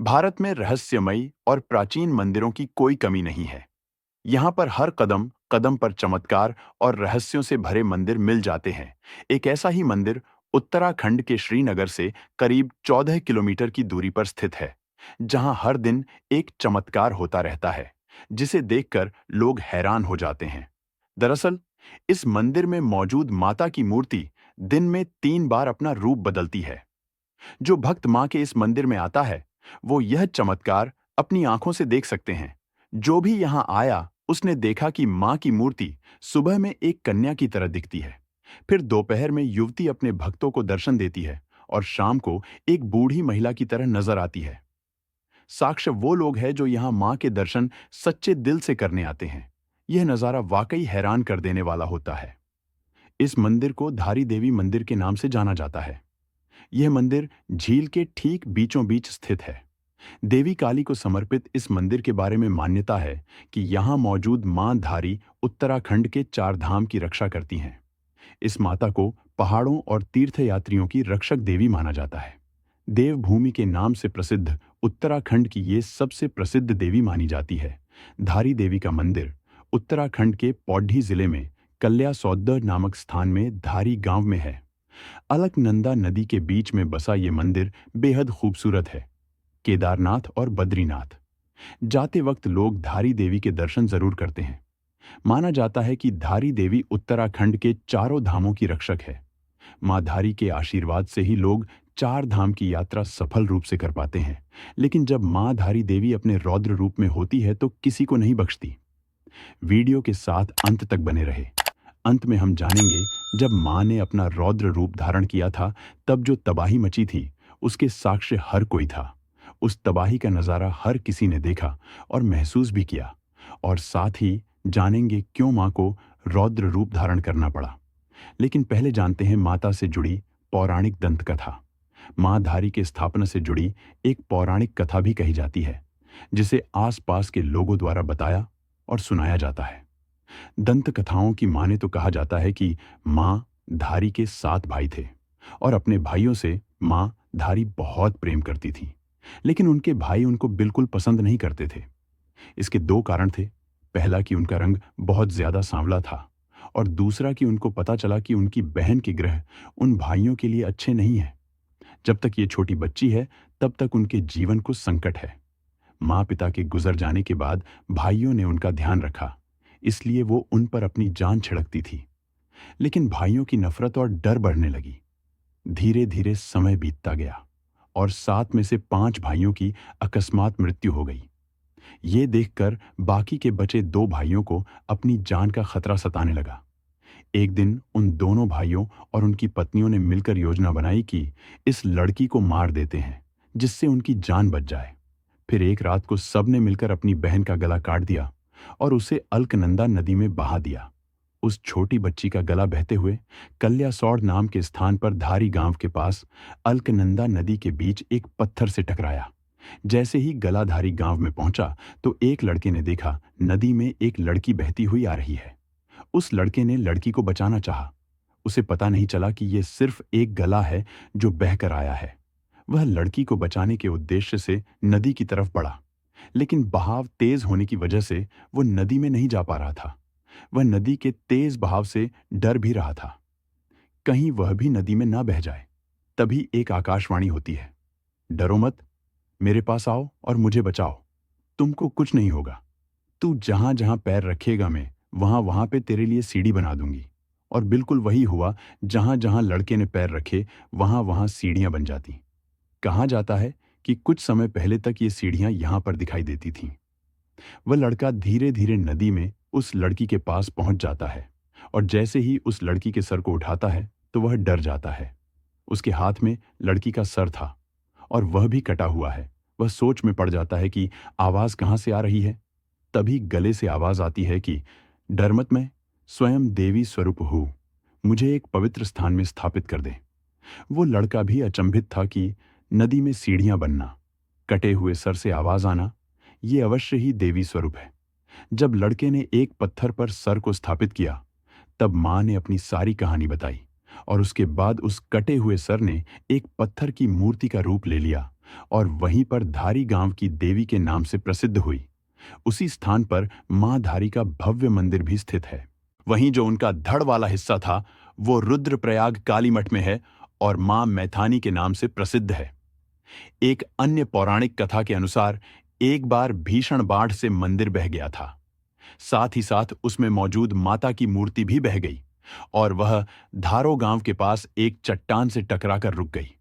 भारत में रहस्यमयी और प्राचीन मंदिरों की कोई कमी नहीं है। यहाँ पर हर कदम कदम पर चमत्कार और रहस्यों से भरे मंदिर मिल जाते हैं। एक ऐसा ही मंदिर उत्तराखंड के श्रीनगर से करीब 14 किलोमीटर की दूरी पर स्थित है, जहाँ हर दिन एक चमत्कार होता रहता है, जिसे देखकर लोग हैरान हो जाते हैं। दरअसल, इस मंदिर में मौजूद माता की मूर्ति दिन में 3 बार अपना रूप बदलती है। जो भक्त मां के इस मंदिर में आता है, वो यह चमत्कार अपनी आंखों से देख सकते हैं। जो भी यहां आया, उसने देखा कि मां की मूर्ति सुबह में एक कन्या की तरह दिखती है, फिर दोपहर में युवती अपने भक्तों को दर्शन देती है और शाम को एक बूढ़ी महिला की तरह नजर आती है। साक्ष्य वो लोग हैं जो यहाँ मां के दर्शन सच्चे दिल से करने आते हैं। यह नजारा वाकई हैरान कर देने वाला होता है। इस मंदिर को धारी देवी मंदिर के नाम से जाना जाता है। यह मंदिर झील के ठीक बीचों बीच स्थित है। देवी काली को समर्पित इस मंदिर के बारे में मान्यता है कि यहाँ मौजूद मां धारी उत्तराखंड के 4 धाम की रक्षा करती हैं। इस माता को पहाड़ों और तीर्थयात्रियों की रक्षक देवी माना जाता है। देवभूमि के नाम से प्रसिद्ध उत्तराखंड की ये सबसे प्रसिद्ध देवी मानी जाती है। धारी देवी का मंदिर उत्तराखंड के पौड़ी जिले में कल्यासौद्र नामक स्थान में धारी गांव में है। अलकनंदा नदी के बीच में बसा ये मंदिर बेहद खूबसूरत है। केदारनाथ और बद्रीनाथ जाते वक्त लोग धारी देवी के दर्शन जरूर करते हैं। माना जाता है कि धारी देवी उत्तराखंड के चारों धामों की रक्षक है। मां धारी के आशीर्वाद से ही लोग 4 धाम की यात्रा सफल रूप से कर पाते हैं। लेकिन जब मां धारी देवी अपने रौद्र रूप में होती है तो किसी को नहीं बख्शती। वीडियो के साथ अंत तक बने रहे। अंत में हम जानेंगे, जब मां ने अपना रौद्र रूप धारण किया था, तब जो तबाही मची थी, उसके साक्ष्य हर कोई था। उस तबाही का नजारा हर किसी ने देखा और महसूस भी किया। और साथ ही जानेंगे क्यों मां को रौद्र रूप धारण करना पड़ा। लेकिन पहले जानते हैं माता से जुड़ी पौराणिक दंत कथा। मां धारी के स्थापना से जुड़ी एक पौराणिक कथा भी कही जाती है, जिसे आसपास के लोगों द्वारा बताया और सुनाया जाता है। दंत कथाओं की माने तो कहा जाता है कि मां धारी के 7 भाई थे और अपने भाइयों से मां धारी बहुत प्रेम करती थी। लेकिन उनके भाई उनको बिल्कुल पसंद नहीं करते थे। इसके 2 कारण थे। पहला कि उनका रंग बहुत ज्यादा सांवला था, और दूसरा कि उनको पता चला कि उनकी बहन के ग्रह उन भाइयों के लिए अच्छे नहीं हैं। जब तक ये छोटी बच्ची है, तब तक उनके जीवन को संकट है। माँ पिता के गुजर जाने के बाद भाइयों ने उनका ध्यान रखा, इसलिए वो उन पर अपनी जान छिड़कती थी। लेकिन भाइयों की नफरत और डर बढ़ने लगी। धीरे धीरे समय बीतता गया और 7 में से 5 भाइयों की अकस्मात मृत्यु हो गई। ये देखकर बाकी के बचे 2 भाइयों को अपनी जान का खतरा सताने लगा। एक दिन उन दोनों भाइयों और उनकी पत्नियों ने मिलकर योजना बनाई कि इस लड़की को मार देते हैं, जिससे उनकी जान बच जाए। फिर एक रात को सबने मिलकर अपनी बहन का गला काट दिया और उसे अलकनंदा नदी में बहा दिया। उस छोटी बच्ची का गला बहते हुए कल्यासौड़ नाम के स्थान पर धारी गांव के पास अलकनंदा नदी के बीच एक पत्थर से टकराया। जैसे ही गला धारी गांव में पहुंचा तो एक लड़के ने देखा, नदी में एक लड़की बहती हुई आ रही है। उस लड़के ने लड़की को बचाना चाहा। उसे पता नहीं चला कि यह सिर्फ एक गला है जो बहकर आया है। वह लड़की को बचाने के उद्देश्य से नदी की तरफ बढ़ा, लेकिन बहाव तेज होने की वजह से वो नदी में नहीं जा पा रहा था। वह नदी के तेज बहाव से डर भी रहा था, कहीं वह भी नदी में ना बह जाए। तभी एक आकाशवाणी होती है, डरो मत, मेरे पास आओ और मुझे बचाओ। तुमको कुछ नहीं होगा। तू जहां जहां पैर रखेगा, मैं वहां वहां पे तेरे लिए सीढ़ी बना दूंगी। और बिल्कुल वही हुआ। जहां जहां लड़के ने पैर रखे, वहां वहां सीढ़ियां बन जाती। कहा जाता है कि कुछ समय पहले तक ये सीढ़ियां यहां पर दिखाई देती थीं। वह लड़का धीरे धीरे नदी में उस लड़की के पास पहुंच जाता है, और जैसे ही उस लड़की के सर को उठाता है तो वह डर जाता है। उसके हाथ में लड़की का सर था और वह भी कटा हुआ है। वह सोच में पड़ जाता है कि आवाज कहां से आ रही है। तभी गले से आवाज आती है कि डर मत, मैं स्वयं देवी स्वरूप हूं, मुझे एक पवित्र स्थान में स्थापित कर दे। वो लड़का भी अचंभित था कि नदी में सीढ़ियां बनना, कटे हुए सर से आवाज आना, ये अवश्य ही देवी स्वरूप है। जब लड़के ने एक पत्थर पर सर को स्थापित किया, तब मां ने अपनी सारी कहानी बताई, और उसके बाद उस कटे हुए सर ने एक पत्थर की मूर्ति का रूप ले लिया और वहीं पर धारी गांव की देवी के नाम से प्रसिद्ध हुई। उसी स्थान पर मां धारी का भव्य मंदिर भी स्थित है। वहीं जो उनका धड़ वाला हिस्सा था वो रुद्रप्रयाग कालीमठ में है और मां मैथानी के नाम से प्रसिद्ध है। एक अन्य पौराणिक कथा के अनुसार एक बार भीषण बाढ़ से मंदिर बह गया था। साथ ही साथ उसमें मौजूद माता की मूर्ति भी बह गई और वह धारो गांव के पास एक चट्टान से टकराकर रुक गई।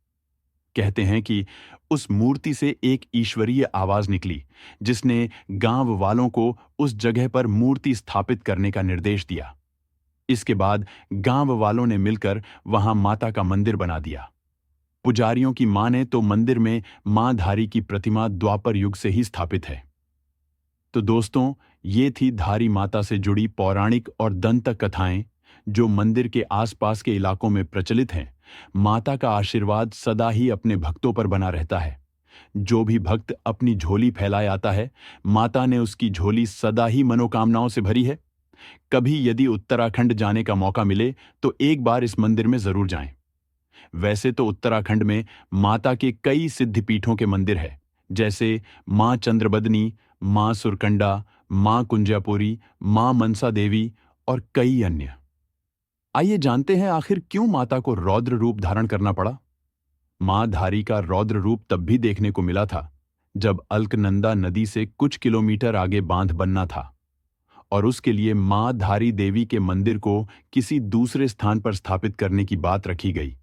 कहते हैं कि उस मूर्ति से एक ईश्वरीय आवाज निकली जिसने गांव वालों को उस जगह पर मूर्ति स्थापित करने का निर्देश दिया। इसके बाद गांव वालों ने मिलकर वहां माता का मंदिर बना दिया। पुजारियों की माने तो मंदिर में मां धारी की प्रतिमा द्वापर युग से ही स्थापित है। तो दोस्तों, ये थी धारी माता से जुड़ी पौराणिक और दंत कथाएं जो मंदिर के आसपास के इलाकों में प्रचलित हैं। माता का आशीर्वाद सदा ही अपने भक्तों पर बना रहता है। जो भी भक्त अपनी झोली फैलाए आता है, माता ने उसकी झोली सदा ही मनोकामनाओं से भरी है। कभी यदि उत्तराखंड जाने का मौका मिले तो एक बार इस मंदिर में जरूर जाएं। वैसे तो उत्तराखंड में माता के कई सिद्धिपीठों के मंदिर हैं, जैसे मां चंद्रबदनी, मां सुरकंडा, मां कुंजापुरी, मां मनसा देवी और कई अन्य। आइए जानते हैं आखिर क्यों माता को रौद्र रूप धारण करना पड़ा। मां धारी का रौद्र रूप तब भी देखने को मिला था जब अलकनंदा नदी से कुछ किलोमीटर आगे बांध बनना था और उसके लिए मां धारी देवी के मंदिर को किसी दूसरे स्थान पर स्थापित करने की बात रखी गई।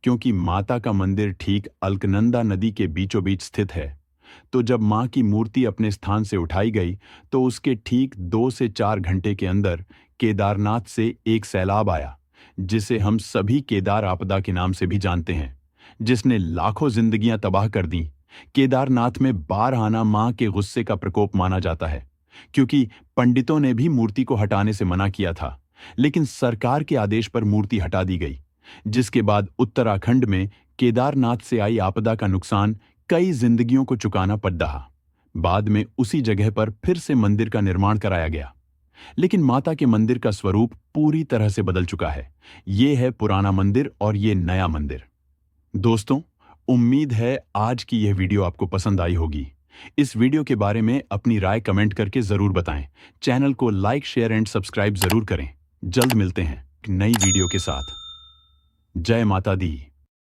क्योंकि माता का मंदिर ठीक अलकनंदा नदी के बीचों बीच स्थित है, तो जब मां की मूर्ति अपने स्थान से उठाई गई तो उसके ठीक 2 से 4 घंटे के अंदर केदारनाथ से एक सैलाब आया, जिसे हम सभी केदार आपदा के नाम से भी जानते हैं, जिसने लाखों जिंदगियां तबाह कर दी। केदारनाथ में बाढ़ आना मां के गुस्से का प्रकोप माना जाता है, क्योंकि पंडितों ने भी मूर्ति को हटाने से मना किया था, लेकिन सरकार के आदेश पर मूर्ति हटा दी गई, जिसके बाद उत्तराखंड में केदारनाथ से आई आपदा का नुकसान कई जिंदगियों को चुकाना पड़ रहा। बाद में उसी जगह पर फिर से मंदिर का निर्माण कराया गया, लेकिन माता के मंदिर का स्वरूप पूरी तरह से बदल चुका है। ये है पुराना मंदिर और ये नया मंदिर। दोस्तों, उम्मीद है आज की यह वीडियो आपको पसंद आई होगी। इस वीडियो के बारे में अपनी राय कमेंट करके जरूर बताएं। चैनल को लाइक, शेयर एंड सब्सक्राइब जरूर करें। जल्द मिलते हैं नई वीडियो के साथ। जय माता दी।